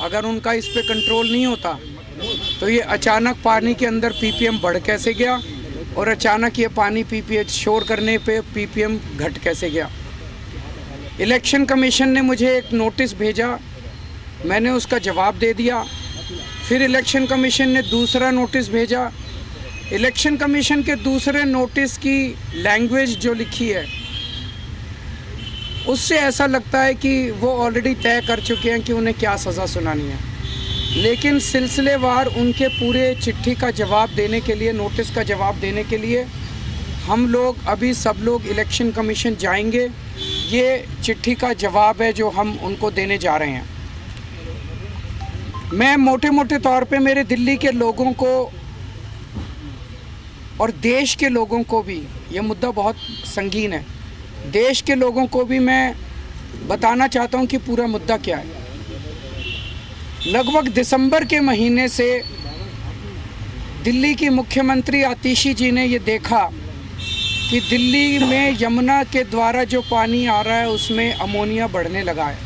अगर उनका इस पे कंट्रोल नहीं होता तो ये अचानक पानी के अंदर पीपीएम बढ़ कैसे गया और अचानक ये पानी पीपीएच शोर करने पे पीपीएम घट कैसे गया। इलेक्शन कमीशन ने मुझे एक नोटिस भेजा, मैंने उसका जवाब दे दिया। फिर इलेक्शन कमीशन ने दूसरा नोटिस भेजा। इलेक्शन कमीशन के दूसरे नोटिस की लैंग्वेज जो लिखी है उससे ऐसा लगता है कि वो ऑलरेडी तय कर चुके हैं कि उन्हें क्या सज़ा सुनानी है, लेकिन सिलसिलेवार उनके पूरे चिट्ठी का जवाब देने के लिए, नोटिस का जवाब देने के लिए हम लोग अभी सब लोग इलेक्शन कमीशन जाएंगे। ये चिट्ठी का जवाब है जो हम उनको देने जा रहे हैं। मैं मोटे मोटे तौर पे मेरे दिल्ली के लोगों को और देश के लोगों को भी, ये मुद्दा बहुत संगीन है, देश के लोगों को भी मैं बताना चाहता हूँ कि पूरा मुद्दा क्या है। लगभग दिसंबर के महीने से दिल्ली की मुख्यमंत्री आतिशी जी ने ये देखा कि दिल्ली में यमुना के द्वारा जो पानी आ रहा है उसमें अमोनिया बढ़ने लगा है।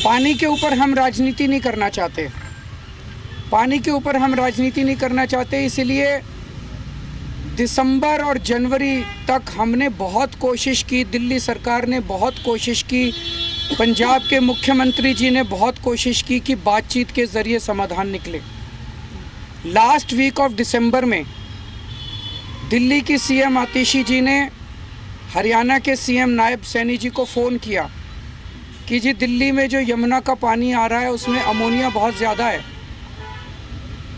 पानी के ऊपर हम राजनीति नहीं करना चाहते, पानी के ऊपर हम राजनीति नहीं करना चाहते, इसलिए दिसंबर और जनवरी तक हमने बहुत कोशिश की, दिल्ली सरकार ने बहुत कोशिश की, पंजाब के मुख्यमंत्री जी ने बहुत कोशिश की कि बातचीत के ज़रिए समाधान निकले। लास्ट वीक ऑफ दिसंबर में दिल्ली की सीएम आतिशी जी ने हरियाणा के सीएम नायब सैनी जी को फ़ोन किया कि जी दिल्ली में जो यमुना का पानी आ रहा है उसमें अमोनिया बहुत ज़्यादा है,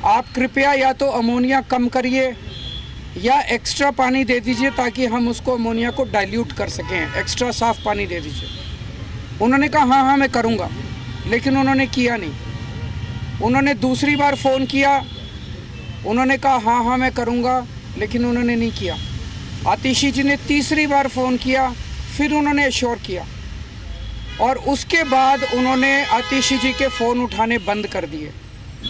आप कृपया या तो अमोनिया कम करिए या एक्स्ट्रा पानी दे दीजिए ताकि हम उसको अमोनिया को डाइल्यूट कर सकें, एक्स्ट्रा साफ़ पानी दे दीजिए। उन्होंने कहा हाँ हाँ मैं करूँगा, लेकिन उन्होंने किया नहीं। उन्होंने दूसरी बार फ़ोन किया, उन्होंने कहा हाँ हाँ मैं करूँगा, लेकिन उन्होंने नहीं किया। आतिशी जी ने तीसरी बार फ़ोन किया, फिर उन्होंने एश्योर किया और उसके बाद उन्होंने आतिशी जी के फ़ोन उठाने बंद कर दिए।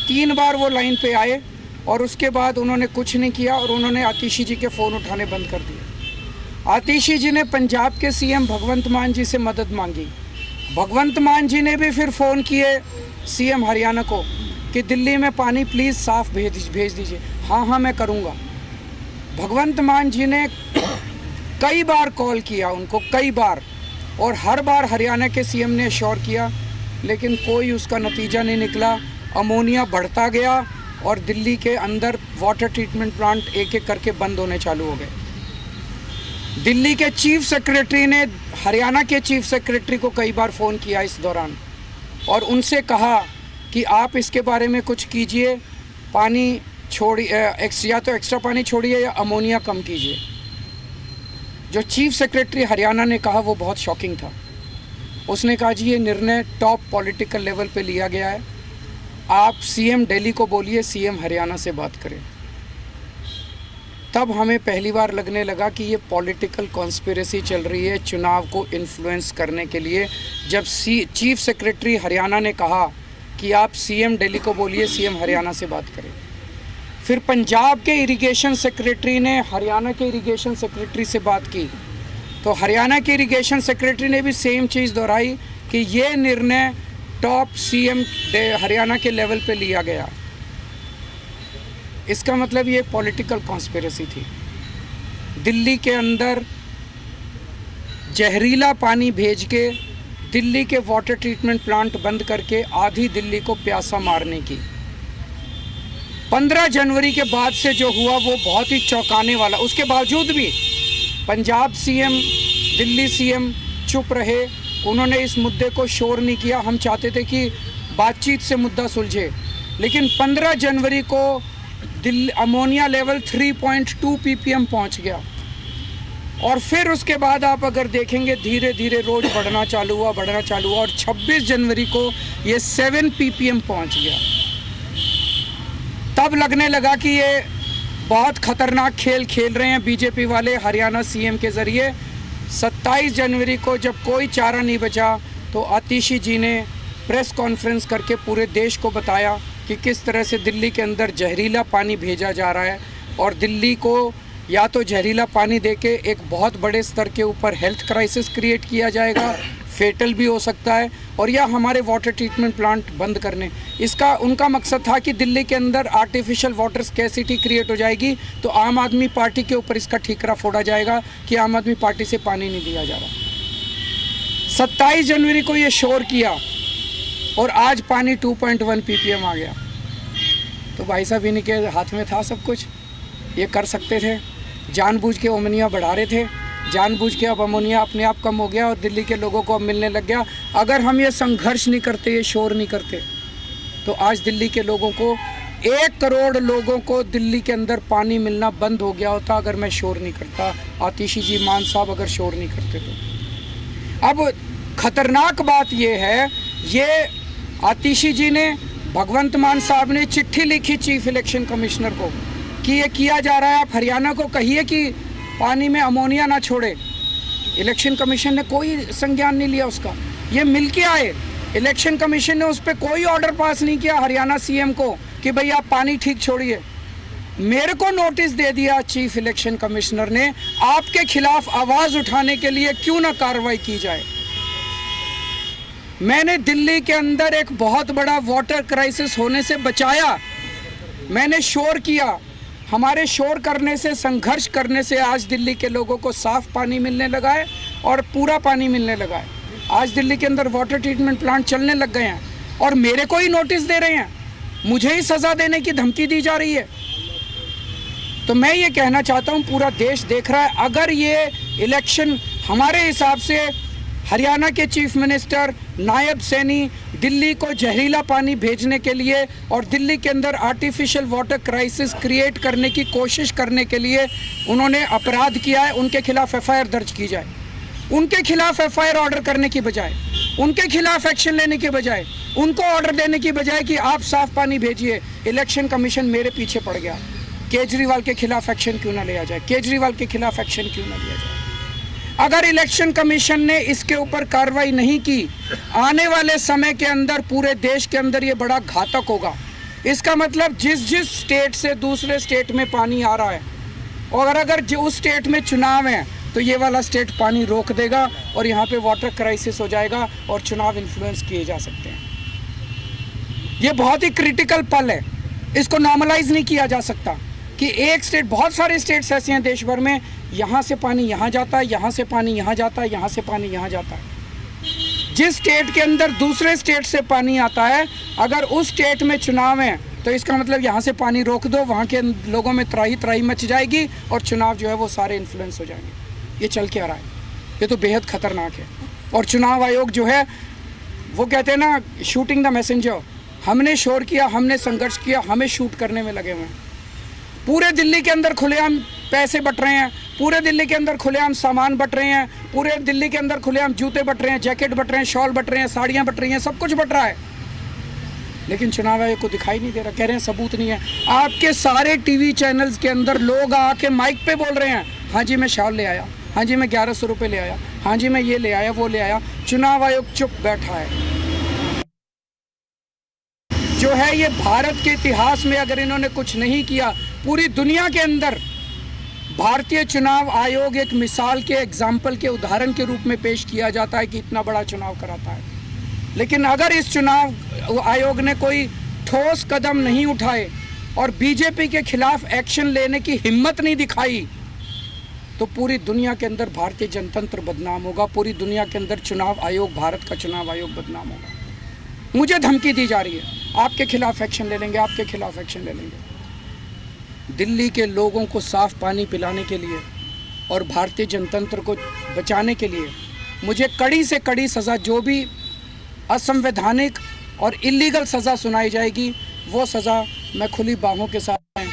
3 बार वो लाइन पे आए और उसके बाद उन्होंने कुछ नहीं किया और उन्होंने आतिशी जी के फ़ोन उठाने बंद कर दिए। आतिशी जी ने पंजाब के सीएम भगवंत मान जी से मदद मांगी। भगवंत मान जी ने भी फिर फ़ोन किए सीएम हरियाणा को कि दिल्ली में पानी प्लीज़ साफ़ भेज दीजिए। हाँ हाँ मैं करूँगा। भगवंत मान जी ने कई बार कॉल किया उनको, कई बार, और हर बार हरियाणा के सीएम ने श्योर किया, लेकिन कोई उसका नतीजा नहीं निकला। अमोनिया बढ़ता गया और दिल्ली के अंदर वाटर ट्रीटमेंट प्लांट एक एक करके बंद होने चालू हो गए। दिल्ली के चीफ सेक्रेटरी ने हरियाणा के चीफ सेक्रेटरी को कई बार फ़ोन किया इस दौरान और उनसे कहा कि आप इसके बारे में कुछ कीजिए, पानी छोड़िए, या तो एक्स्ट्रा पानी छोड़िए या अमोनिया कम कीजिए। जो चीफ सेक्रेटरी हरियाणा ने कहा वो बहुत शॉकिंग था। उसने कहा जी ये निर्णय टॉप पॉलिटिकल लेवल पे लिया गया है, आप सीएम दिल्ली को बोलिए सीएम हरियाणा से बात करें। तब हमें पहली बार लगने लगा कि ये पॉलिटिकल कॉन्स्पिरेसी चल रही है चुनाव को इन्फ्लुएंस करने के लिए। जब चीफ सेक्रेटरी हरियाणा ने कहा कि आप सीएम दिल्ली को बोलिए सीएम हरियाणा से बात करें, फिर पंजाब के इरिगेशन सेक्रेटरी ने हरियाणा के इरिगेशन सेक्रेटरी से बात की, तो हरियाणा के इरिगेशन सेक्रेटरी ने भी सेम चीज़ दोहराई कि ये निर्णय टॉप सीएम हरियाणा के लेवल पे लिया गया। इसका मतलब ये पॉलिटिकल कॉन्स्पिरेसी थी। दिल्ली के अंदर जहरीला पानी भेज के दिल्ली के वाटर ट्रीटमेंट प्लांट बंद करके आधी दिल्ली को प्यासा मारने की। 15 जनवरी के बाद से जो हुआ वो बहुत ही चौंकाने वाला। उसके बावजूद भी पंजाब सीएम, दिल्ली सीएम चुप रहे, उन्होंने इस मुद्दे को शोर नहीं किया। हम चाहते थे कि बातचीत से मुद्दा सुलझे, लेकिन 15 जनवरी को दिल्ली अमोनिया लेवल 3.2 ppm पहुंच गया और फिर उसके बाद आप अगर देखेंगे धीरे धीरे रोज बढ़ना चालू हुआ और 26 जनवरी को ये 7 ppm पहुंच गया। तब लगने लगा कि ये बहुत खतरनाक खेल खेल रहे हैं बीजेपी वाले हरियाणा सीएम के ज़रिए। 27 जनवरी को जब कोई चारा नहीं बचा तो आतिशी जी ने प्रेस कॉन्फ्रेंस करके पूरे देश को बताया कि किस तरह से दिल्ली के अंदर जहरीला पानी भेजा जा रहा है और दिल्ली को या तो जहरीला पानी देके एक बहुत बड़े स्तर के ऊपर हेल्थ क्राइसिस क्रिएट किया जाएगा, फेटल भी हो सकता है, और या हमारे वाटर ट्रीटमेंट प्लांट बंद करने। इसका उनका मकसद था कि दिल्ली के अंदर आर्टिफिशियल वाटर स्कैसिटी क्रिएट हो जाएगी, तो आम आदमी पार्टी के ऊपर इसका ठीकरा फोड़ा जाएगा कि आम आदमी पार्टी से पानी नहीं दिया जा रहा। 27 जनवरी को ये शोर किया और आज पानी 2.1 ppm आ गया। तो भाई साहब इन्हीं के हाथ में था सब कुछ, ये कर सकते थे। जानबूझ के अमोनिया बढ़ा रहे थे, जानबूझ के अब अमोनिया अपने आप कम हो गया और दिल्ली के लोगों को अब मिलने लग गया। अगर हम ये संघर्ष नहीं करते, ये शोर नहीं करते, तो आज दिल्ली के लोगों को 1 करोड़ लोगों को दिल्ली के अंदर पानी मिलना बंद हो गया होता अगर मैं शोर नहीं करता, आतिशी जी, मान साहब अगर शोर नहीं करते तो। अब खतरनाक बात ये है, ये आतिशी जी ने, भगवंत मान साहब ने चिट्ठी लिखी चीफ इलेक्शन कमिश्नर को कि ये किया जा रहा है, आप हरियाणा को कहिए कि पानी में अमोनिया ना छोड़े। इलेक्शन कमीशन ने कोई संज्ञान नहीं लिया उसका। ये मिल के आए, इलेक्शन कमीशन ने उस पर कोई ऑर्डर पास नहीं किया हरियाणा सीएम को कि भाई आप पानी ठीक छोड़िए। मेरे को नोटिस दे दिया चीफ इलेक्शन कमिश्नर ने, आपके खिलाफ आवाज़ उठाने के लिए क्यों ना कार्रवाई की जाए। मैंने दिल्ली के अंदर एक बहुत बड़ा वाटर क्राइसिस होने से बचाया, मैंने शोर किया। हमारे शोर करने से, संघर्ष करने से आज दिल्ली के लोगों को साफ पानी मिलने लगा है और पूरा पानी मिलने लगा है। आज दिल्ली के अंदर वाटर ट्रीटमेंट प्लांट चलने लग गए हैं और मेरे को ही नोटिस दे रहे हैं, मुझे ही सज़ा देने की धमकी दी जा रही है। तो मैं ये कहना चाहता हूँ, पूरा देश देख रहा है, अगर ये इलेक्शन हमारे हिसाब से हरियाणा के चीफ मिनिस्टर नायब सैनी दिल्ली को जहरीला पानी भेजने के लिए और दिल्ली के अंदर आर्टिफिशियल वाटर क्राइसिस क्रिएट करने की कोशिश करने के लिए उन्होंने अपराध किया है, उनके खिलाफ एफआईआर दर्ज की जाए। उनके खिलाफ एफआईआर ऑर्डर करने की बजाय, उनके खिलाफ एक्शन लेने की बजाय, उनको ऑर्डर देने की बजाय कि आप साफ पानी भेजिए, इलेक्शन कमीशन मेरे पीछे पड़ गया। केजरीवाल के खिलाफ एक्शन क्यों ना लिया जाए, केजरीवाल के खिलाफ एक्शन क्यों ना लिया जाए। अगर इलेक्शन कमीशन ने इसके ऊपर कार्रवाई नहीं की, आने वाले समय के अंदर पूरे देश के अंदर ये बड़ा घातक होगा। इसका मतलब जिस जिस स्टेट से दूसरे स्टेट में पानी आ रहा है, और अगर जो उस स्टेट में चुनाव है तो ये वाला स्टेट पानी रोक देगा और यहाँ पे वाटर क्राइसिस हो जाएगा और चुनाव इन्फ्लुएंस किए जा सकते हैं। ये बहुत ही क्रिटिकल पल है, इसको नॉर्मलाइज नहीं किया जा सकता कि एक स्टेट, बहुत सारे स्टेट्स ऐसे हैं देश भर में, यहाँ से पानी यहाँ जाता है, यहाँ से पानी यहाँ जाता है, यहाँ से पानी यहाँ जाता है। जिस स्टेट के अंदर दूसरे स्टेट से पानी आता है, अगर उस स्टेट में चुनाव है तो इसका मतलब यहाँ से पानी रोक दो, वहाँ के लोगों में त्राही त्राही मच जाएगी और चुनाव जो है वो सारे इन्फ्लुएंस हो जाएंगे। ये चल के आ रहा है, ये तो बेहद खतरनाक है। और चुनाव आयोग जो है वो कहते हैं ना, शूटिंग द मैसेंजर, हमने शोर किया, हमने संघर्ष किया, हमें शूट करने में लगे हुए हैं। पूरे दिल्ली के अंदर खुलेआम पैसे बट रहे हैं, पूरे दिल्ली के अंदर खुलेआम सामान बट रहे हैं, पूरे दिल्ली के अंदर खुलेआम जूते बट रहे हैं, जैकेट बट रहे हैं, शॉल बट रहे हैं, साड़ियाँ बट रही हैं, सब कुछ बट रहा है, लेकिन चुनाव आयोग को दिखाई नहीं दे रहा। कह रहे हैं सबूत नहीं है। आपके सारे टीवी चैनल्स के अंदर लोग आके माइक पे बोल रहे हैं, हाँ जी मैं शॉल ले आया, हाँ जी मैं 1100 रुपये ले आया, हाँ जी मैं ये ले आया, वो ले आया। चुनाव आयोग चुप बैठा है। जो है ये भारत के इतिहास में अगर इन्होंने कुछ नहीं किया, पूरी दुनिया के अंदर भारतीय चुनाव आयोग एक मिसाल के, एग्जाम्पल के, उदाहरण के रूप में पेश किया जाता है कि इतना बड़ा चुनाव कराता है। लेकिन अगर इस चुनाव आयोग ने कोई ठोस कदम नहीं उठाए और बीजेपी के खिलाफ एक्शन लेने की हिम्मत नहीं दिखाई, तो पूरी दुनिया के अंदर भारतीय जनतंत्र बदनाम होगा, पूरी दुनिया के अंदर चुनाव आयोग, भारत का चुनाव आयोग बदनाम होगा। मुझे धमकी दी जा रही है, आपके खिलाफ एक्शन ले लेंगे, आपके खिलाफ एक्शन ले लेंगे। दिल्ली के लोगों को साफ पानी पिलाने के लिए और भारतीय जनतंत्र को बचाने के लिए मुझे कड़ी से कड़ी सज़ा, जो भी असंवैधानिक और इलीगल सज़ा सुनाई जाएगी, वो सज़ा मैं खुली बाहों के साथ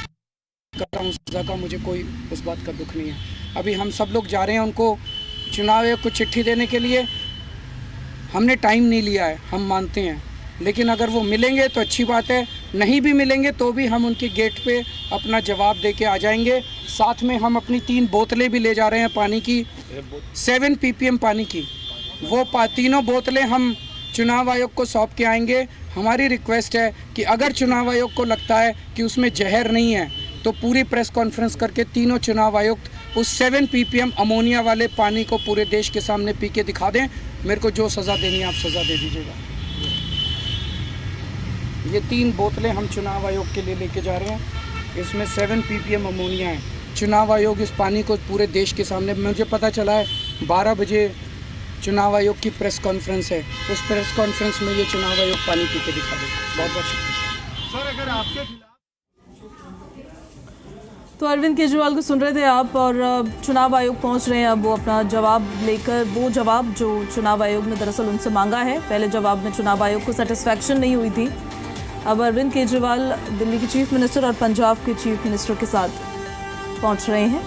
करता हूँ। सज़ा का मुझे कोई उस बात का दुख नहीं है। अभी हम सब लोग जा रहे हैं उनको चुनाव आयोग को चिट्ठी देने के लिए। हमने टाइम नहीं लिया है, हम मानते हैं, लेकिन अगर वो मिलेंगे तो अच्छी बात है, नहीं भी मिलेंगे तो भी हम उनके गेट पे अपना जवाब दे के आ जाएंगे। साथ में हम अपनी 3 बोतलें भी ले जा रहे हैं पानी की, 7 ppm पानी की। वो तीनों बोतलें हम चुनाव आयोग को सौंप के आएंगे। हमारी रिक्वेस्ट है कि अगर चुनाव आयोग को लगता है कि उसमें जहर नहीं है तो पूरी प्रेस कॉन्फ्रेंस करके तीनों चुनाव आयुक्त उस 7 ppm अमोनिया वाले पानी को पूरे देश के सामने पी के दिखा दें। मेरे को जो सज़ा देनी है आप सज़ा दे दीजिएगा। ये 3 बोतलें हम चुनाव आयोग के लिए लेके जा रहे हैं, इसमें 7 ppm अमोनिया है। चुनाव आयोग इस पानी को पूरे देश के सामने, मुझे पता चला है 12 बजे चुनाव आयोग की प्रेस कॉन्फ्रेंस है, उस प्रेस कॉन्फ्रेंस में ये चुनाव आयोग पानी पी के दिखा देगा। बहुत बहुत शुक्रिया सर। अगर आपके खिलाफ तो अरविंद केजरीवाल को सुन रहे थे आप, और चुनाव आयोग पहुंच रहे हैं अब वो अपना जवाब लेकर, वो जवाब जो चुनाव आयोग ने दरअसल उनसे मांगा है। पहले जवाब में चुनाव आयोग को सेटिस्फैक्शन नहीं हुई थी। अब अरविंद केजरीवाल दिल्ली के चीफ मिनिस्टर और पंजाब के चीफ मिनिस्टर के साथ पहुंच रहे हैं।